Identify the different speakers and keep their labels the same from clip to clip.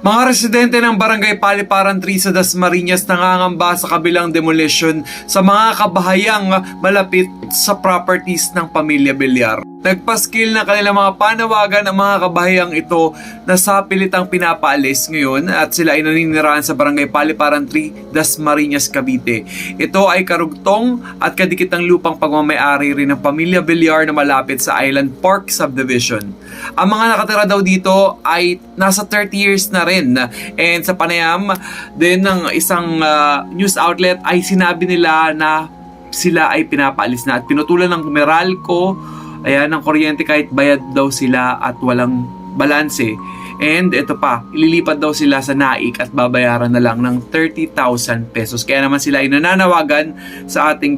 Speaker 1: Mga residente ng Barangay Paliparan 3 sa Dasmariñas nangangamba sa kabilang demolition sa mga kabahayang malapit sa properties ng pamilya Villar. Nagpaskil na kanilang mga panawagan ang mga kabahayang ito na sa pilitang pinapaalis ngayon at sila ay naninirahan sa Barangay Paliparan 3, Dasmariñas, Cavite. Ito ay karugtong at kadikit ng lupang pagmamayari rin ng pamilya Villar na malapit sa Island Park Subdivision. Ang mga nakatira daw dito ay nasa 30 years na rin, and sa panayam din ng isang news outlet ay sinabi nila na sila ay pinapaalis na at pinutulan ng Meralco ng kuryente kahit bayad daw sila at walang balanse. And ito pa, ililipat daw sila sa Naik at babayaran na lang ng 30,000 pesos. Kaya naman sila ay nananawagan sa ating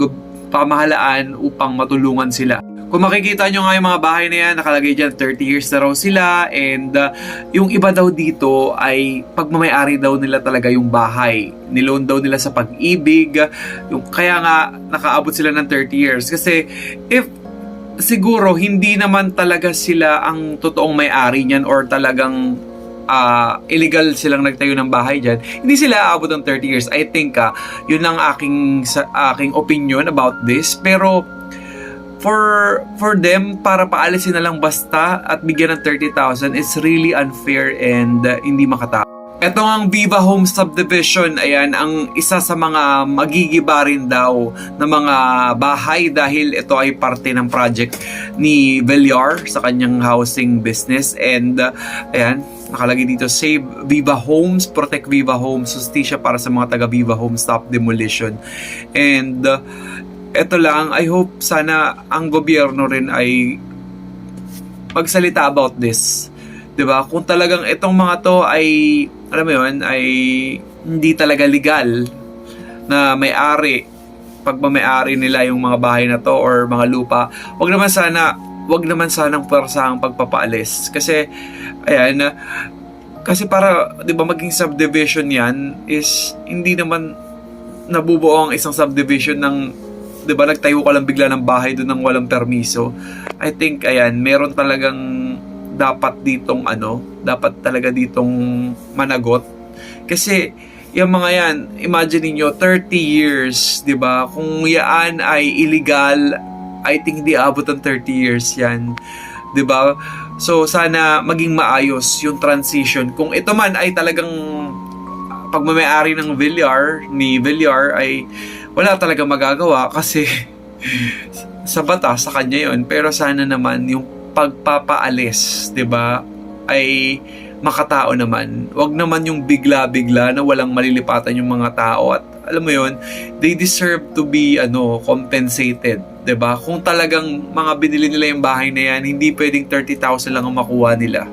Speaker 1: pamahalaan upang matulungan sila. Kung makikita nyo nga yung mga bahay na yan, nakalagay dyan 30 years na raw sila, and yung iba daw dito ay pagmamayari daw nila talaga yung bahay. Niloan daw nila sa Pag-ibig, kaya nga nakaabot sila ng 30 years. Kasi if siguro hindi naman talaga sila ang totoong may-ari niyan or talagang illegal silang nagtayo ng bahay dyan, hindi sila aabot ng 30 years. I think yun ang aking opinion about this. Pero for them, para paalisin na lang basta at bigyan ng 30,000 is really unfair and hindi makatao. Ito ang Viva Homes Subdivision, ayan, ang isa sa mga magigiba rin daw ng mga bahay dahil ito ay parte ng project ni Villar sa kanyang housing business. And ayan, nakalagay dito, Save Viva Homes, Protect Viva Homes, Justisya para sa mga taga Viva Homes, Stop Demolition. And eto lang, I hope sana ang gobyerno rin ay magsalita about this. 'Di ba? Kung talagang itong mga to ay, alam mo 'yun, ay hindi talaga legal na may-ari, pagmamayari nila yung mga bahay na to or mga lupa, wag naman sanang persahang pagpapaalis. Kasi ayan, kasi para 'di ba maging subdivision 'yan is hindi naman nabubuo ang isang subdivision ng, 'di ba, nagtayo ka lang bigla ng bahay doon ng walang permiso. I think ayan, meron talagang dapat talaga ditong managot. Kasi yung mga yan, imagine niyo 30 years, 'di ba? Kung yan ay illegal, I think hindi abot ng 30 years yan. 'Di ba? So sana maging maayos yung transition. Kung ito man ay talagang pagmamayari ng ni Villar ay wala talaga magagawa kasi sa batas sa kanya yon. Pero sana naman yung pagpapaalis, 'di ba, ay makatao naman. Wag naman yung bigla-bigla na walang malilipatan yung mga tao, at alam mo yon, they deserve to be compensated, 'di ba? Kung talagang mga binili nila yung bahay na yan, hindi pwedeng 30,000 lang ang makuha nila.